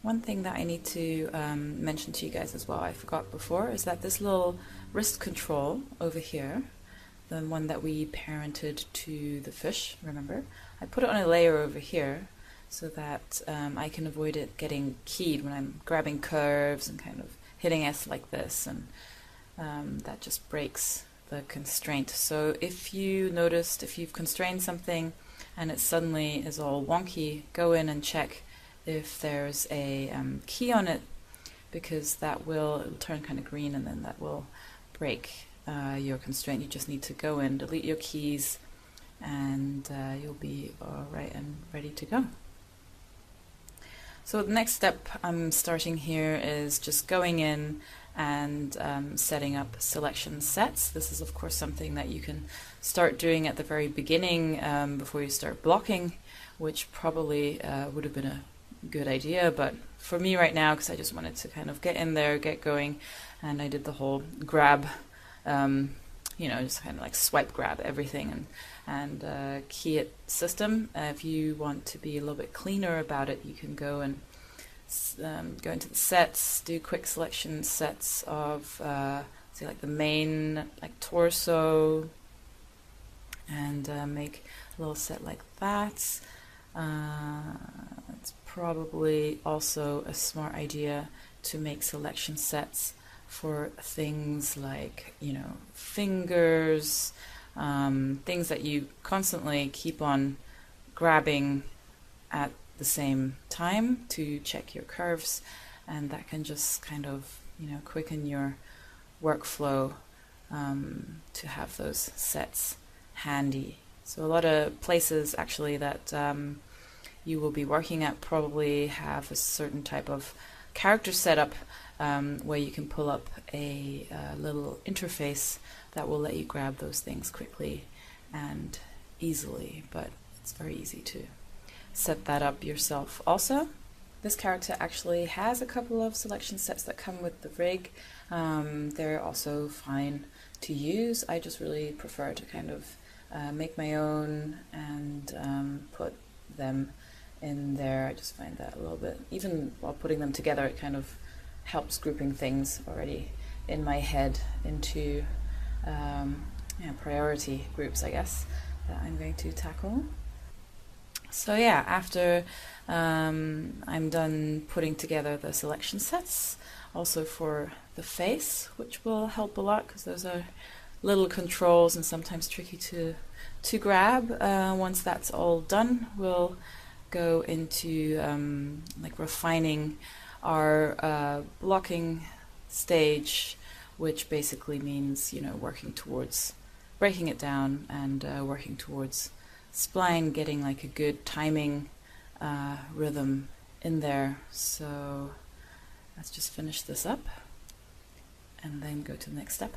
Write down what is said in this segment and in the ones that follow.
One thing that I need to mention to you guys as well, I forgot before, is that this little wrist control over here, the one that we parented to the fish, remember? I put it on a layer over here so that I can avoid it getting keyed when I'm grabbing curves and kind of hitting S like this, and that just breaks the constraint. So if you noticed, if you've constrained something and it suddenly is all wonky, go in and check if there's a key on it, because it'll turn kind of green, and then that will break your constraint. You just need to go in, delete your keys, and you'll be all right and ready to go. So the next step I'm starting here is just going in and setting up selection sets. This is of course something that you can start doing at the very beginning before you start blocking, which probably would have been a good idea, but for me right now, because I just wanted to kind of get in there, get going, and I did the whole grab, just kind of like swipe grab everything and key it system. If you want to be a little bit cleaner about it, you can go and go into the sets, do quick selection sets of say like the main, like torso, and make a little set like that. It's probably also a smart idea to make selection sets for things like, fingers, things that you constantly keep on grabbing at the same time to check your curves, and that can just kind of, quicken your workflow to have those sets handy. So a lot of places actually that you will be working at probably have a certain type of character setup where you can pull up a little interface that will let you grab those things quickly and easily, but it's very easy to set that up yourself also. This character actually has a couple of selection sets that come with the rig. They're also fine to use. I just really prefer to kind of make my own and put them in there. I just find that a little bit, even while putting them together, it kind of helps grouping things already in my head into priority groups, I guess, that I'm going to tackle. So yeah, after I'm done putting together the selection sets, also for the face, which will help a lot because those are little controls and sometimes tricky to grab. Once that's all done, we'll go into like refining our blocking stage, which basically means working towards breaking it down and working towards spline, getting like a good timing rhythm in there. So let's just finish this up and then go to the next step.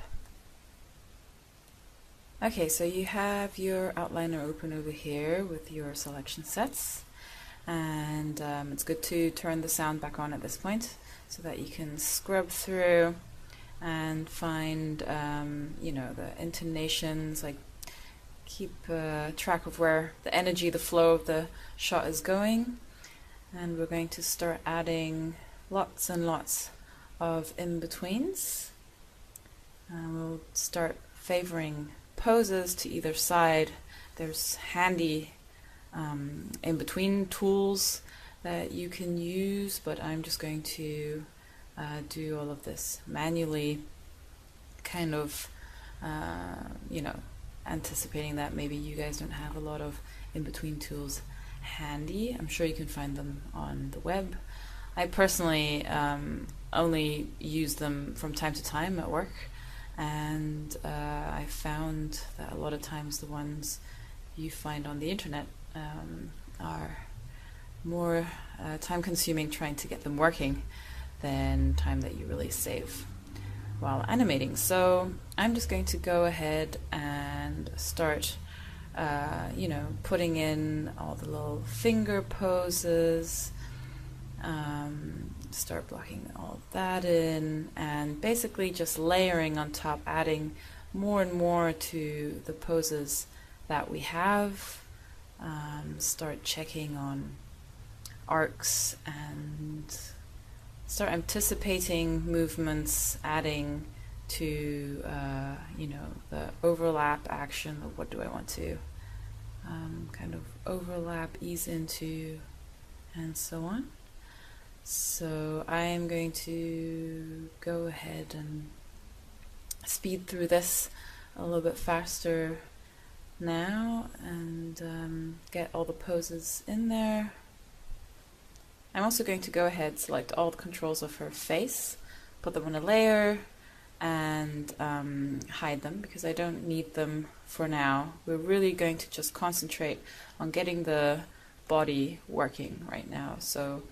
Okay, so you have your outliner open over here with your selection sets, and it's good to turn the sound back on at this point so that you can scrub through and find the intonations, like keep track of where the energy, the flow of the shot is going. And we're going to start adding lots and lots of in-betweens. We'll start favoring poses to either side. There's handy in-between tools that you can use, but I'm just going to do all of this manually, kind of anticipating that maybe you guys don't have a lot of in-between tools handy. I'm sure you can find them on the web. I personally only use them from time to time at work, and I found that a lot of times the ones you find on the internet are more time-consuming trying to get them working than time that you really save while animating. So I'm just going to go ahead and start putting in all the little finger poses, start blocking all that in, and basically just layering on top, adding more and more to the poses that we have. Start checking on arcs and and start anticipating movements, adding to the overlap action of what do I want to kind of overlap, ease into, and so on. So I am going to go ahead and speed through this a little bit faster now and get all the poses in there. I'm also going to go ahead, select all the controls of her face, put them on a layer, and hide them because I don't need them for now. We're really going to just concentrate on getting the body working right now. So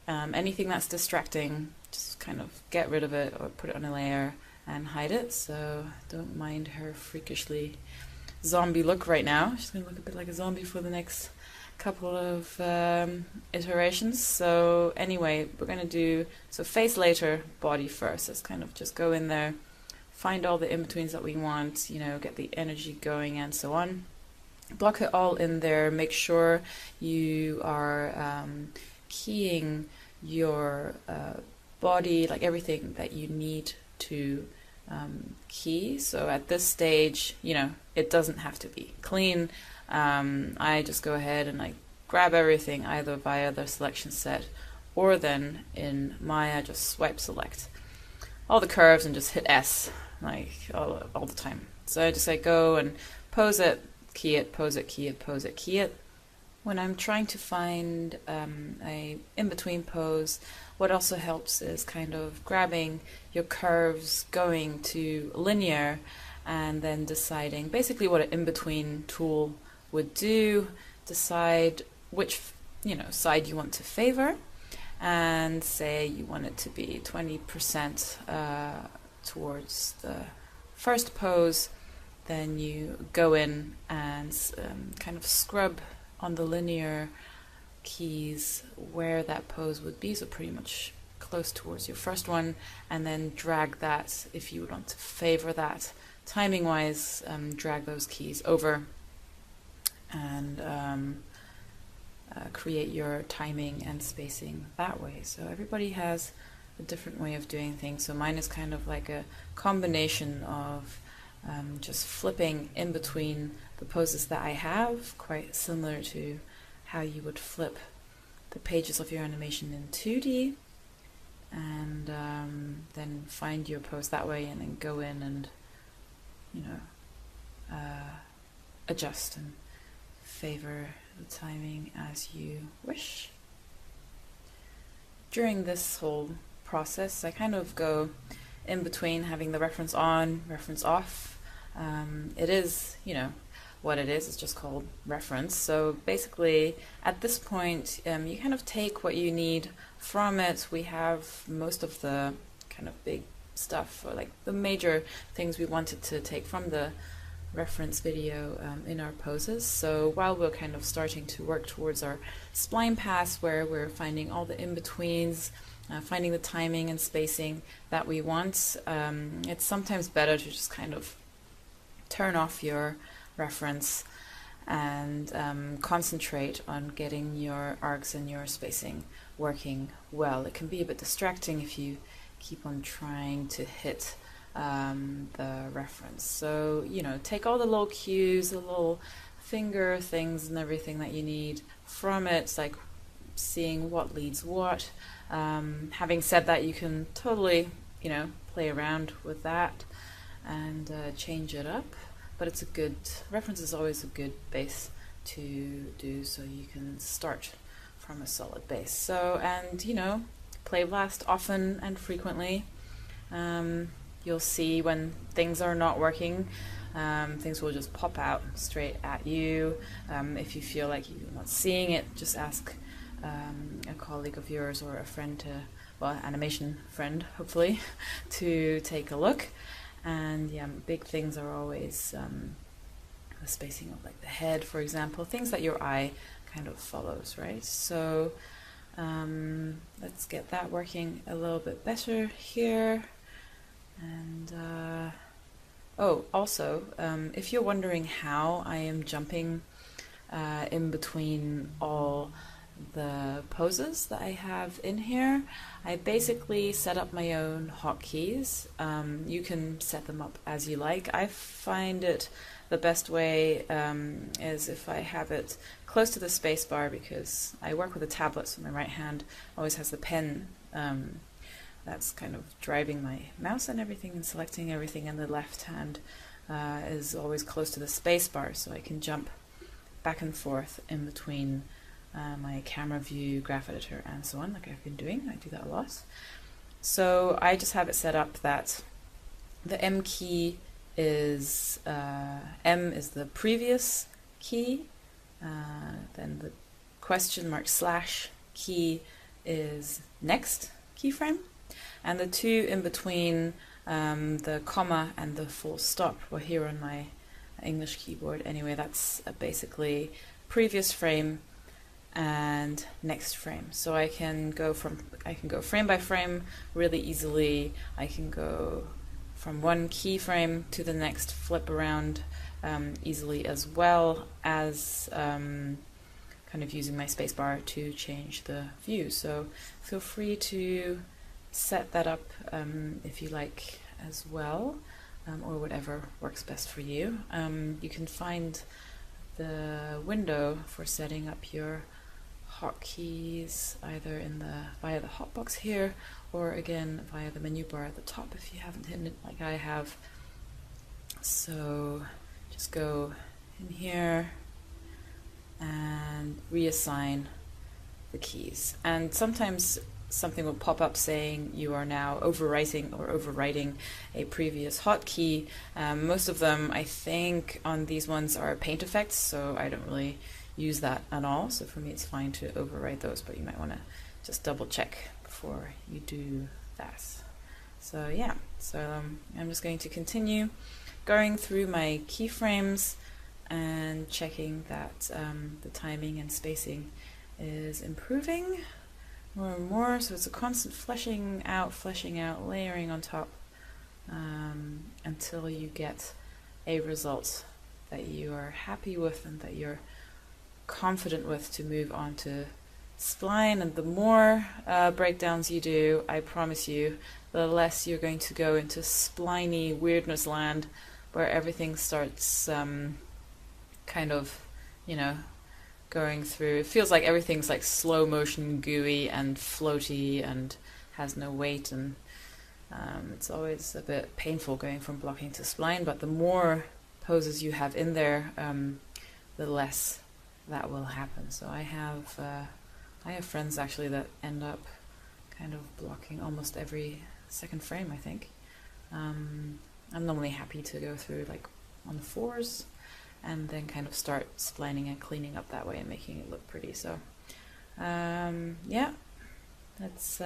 anything that's distracting, just kind of get rid of it or put it on a layer and hide it. So don't mind her freakishly zombie look right now. She's going to look a bit like a zombie for the next couple of iterations. So anyway, we're going to do face later, body first. Let's kind of just go in there, find all the in-betweens that we want, get the energy going and so on. Block it all in there. Make sure you are keying your body, like everything that you need to key. So at this stage, it doesn't have to be clean. I just go ahead and I grab everything either via the selection set or then in Maya just swipe select all the curves and just hit S like all the time. So I just go and pose it, key it, pose it, key it, pose it, key it. When I'm trying to find a in-between pose, what also helps is kind of grabbing your curves, going to linear, and then deciding basically what an in-between tool would do. Decide which side you want to favor, and say you want it to be 20% towards the first pose. Then you go in and kind of scrub on the linear keys where that pose would be, so pretty much close towards your first one, and then drag that, if you would want to favor that timing wise, drag those keys over and create your timing and spacing that way. So everybody has a different way of doing things. So mine is kind of like a combination of just flipping in between the poses that I have, quite similar to how you would flip the pages of your animation in 2D, and then find your pose that way, and then go in and adjust and favor the timing as you wish. During this whole process, I kind of go in between having the reference on, reference off. It is, what it is. It's just called reference. So basically, at this point, you kind of take what you need from it. We have most of the kind of big stuff, or like the major things we wanted to take from the reference video in our poses. So while we're kind of starting to work towards our spline pass, where we're finding all the in-betweens, finding the timing and spacing that we want, it's sometimes better to just kind of turn off your reference and concentrate on getting your arcs and your spacing working well. It can be a bit distracting if you keep on trying to hit the reference. So, take all the little cues, the little finger things and everything that you need from it. It's like seeing what leads what. Having said that, you can totally, play around with that and change it up. But it's a good, reference is always a good base to do, so you can start from a solid base. So, and play blast often and frequently. You'll see when things are not working, things will just pop out straight at you. If you feel like you're not seeing it, just ask a colleague of yours or a friend animation friend, hopefully, to take a look. And yeah, big things are always the spacing of like the head, for example, things that your eye kind of follows, right? So let's get that working a little bit better here. And also, if you're wondering how I am jumping in between all the poses that I have in here. I basically set up my own hotkeys. You can set them up as you like. I find it the best way is if I have it close to the spacebar, because I work with a tablet, so my right hand always has the pen that's kind of driving my mouse and everything and selecting everything, and the left hand is always close to the spacebar, so I can jump back and forth in between my camera view, graph editor, and so on, like I've been doing. I do that a lot. So I just have it set up that the M key is M is the previous key, then the question mark slash key is next keyframe, and the two in between, the comma and the full stop, well, here on my English keyboard anyway, that's basically previous frame and next frame. So I can go frame by frame really easily. I can go from one keyframe to the next, flip around easily, as well as kind of using my spacebar to change the view. So feel free to set that up if you like as well, or whatever works best for you. You can find the window for setting up your hotkeys either via the hotbox here, or again via the menu bar at the top if you haven't hidden it like I have. So just go in here and reassign the keys, and sometimes something will pop up saying you are now overwriting or overwriting a previous hotkey. Most of them, I think, on these ones are paint effects, so I don't really use that at all. So for me, it's fine to overwrite those, but you might want to just double check before you do that. So yeah, so I'm just going to continue going through my keyframes and checking that the timing and spacing is improving more and more. So it's a constant fleshing out, layering on top, until you get a result that you are happy with and that you're confident with to move on to spline. And the more breakdowns you do, I promise you, the less you're going to go into spliny weirdness land, where everything starts kind of, going through. It feels like everything's like slow motion, gooey and floaty and has no weight, and it's always a bit painful going from blocking to spline. But the more poses you have in there, the less that will happen. So I have friends actually that end up kind of blocking almost every second frame, I think. I'm normally happy to go through like on the fours and then kind of start splining and cleaning up that way and making it look pretty. So yeah, let's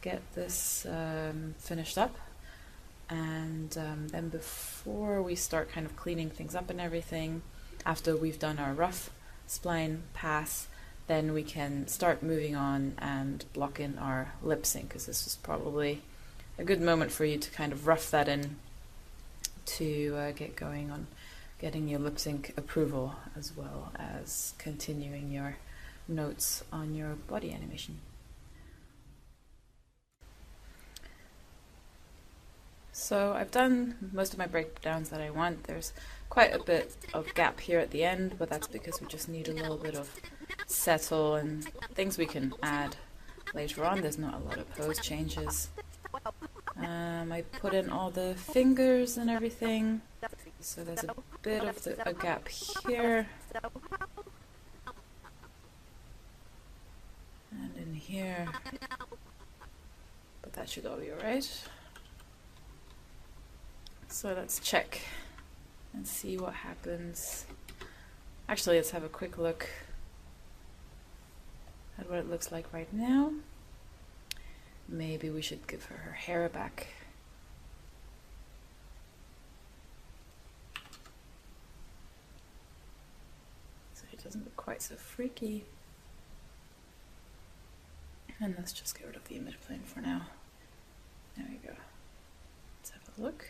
get this finished up, and then before we start kind of cleaning things up and everything, after we've done our rough spline pass, then we can start moving on and block in our lip sync, because this is probably a good moment for you to kind of rough that in to get going on getting your lip sync approval, as well as continuing your notes on your body animation. So I've done most of my breakdowns that I want. There's quite a bit of gap here at the end, but that's because we just need a little bit of settle and things we can add later on. There's not a lot of pose changes. I put in all the fingers and everything, so there's a bit of a gap here and in here, but that should all be alright. So let's check and see what happens. Actually, let's have a quick look at what it looks like right now. Maybe we should give her hair back. So it doesn't look quite so freaky. And let's just get rid of the image plane for now. There we go. Let's have a look.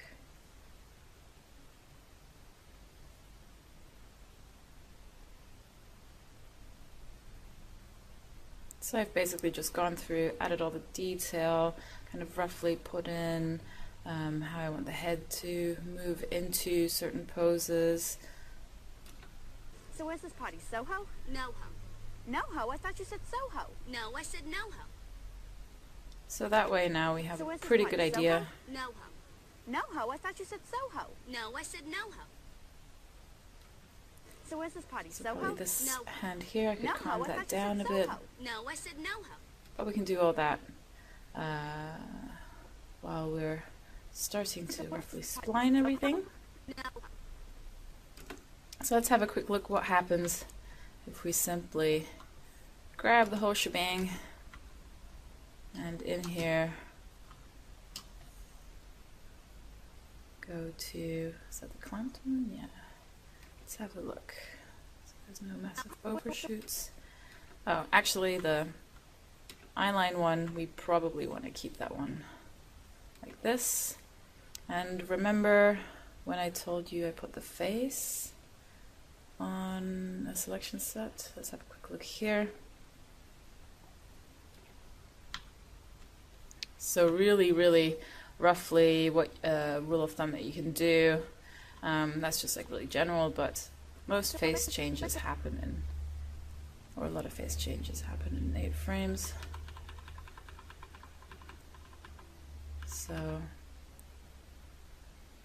So I've basically just gone through, added all the detail, kind of roughly put in how I want the head to move into certain poses. So where's this party? Soho? NoHo. NoHo? I thought you said Soho. No, I said NoHo. So that way now we have a pretty good idea. NoHo. NoHo? I thought you said Soho. No, I said NoHo. So where's this party? So Soho? probably this No. hand here, I could calm that down a Soho. bit. No, I said NoHo. But we can do all that while we're starting to roughly spline everything. No. So let's have a quick look what happens if we simply grab the whole shebang and in here go to, is that the clamped one? Yeah. Let's have a look. So there's no massive overshoots. Oh, actually the eyeline one, we probably want to keep that one like this. And remember when I told you I put the face on a selection set? Let's have a quick look here. So really roughly what rule of thumb that you can do, that's just like really general, but most face changes happen in, or a lot of face changes happen in native frames. So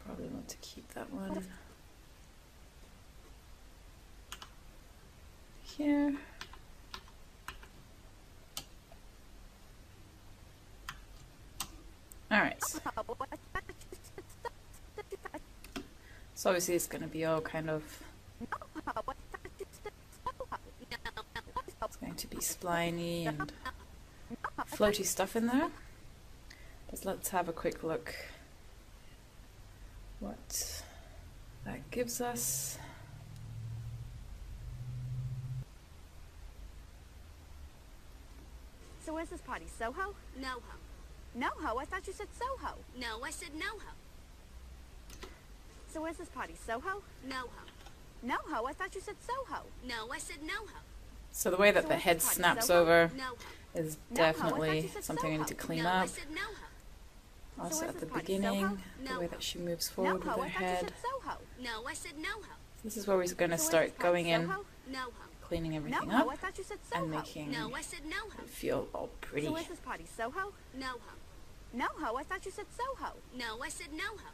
probably want to keep that one here. Alright. So obviously it's going to be all kind of, it's going to be spliny and floaty stuff in there. But let's have a quick look what that gives us. So where's this party? Soho? NoHo. NoHo? I thought you said Soho. No, I said NoHo. So where's this party? Soho? NoHo. NoHo? I thought you said Soho. No, I said NoHo. So the way that the head snaps over is definitely something I need to clean up. Also at the beginning, the way that she moves forward with her head. No, I said NoHo. This is where we're going to start going in, cleaning everything up, and making it feel all pretty. So where's this party? Soho? NoHo. NoHo? I thought you said Soho. No, I said NoHo.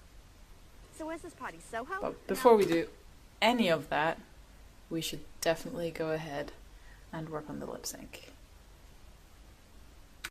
So where's this party? Soho? But before we do any of that, we should definitely go ahead and work on the lip sync.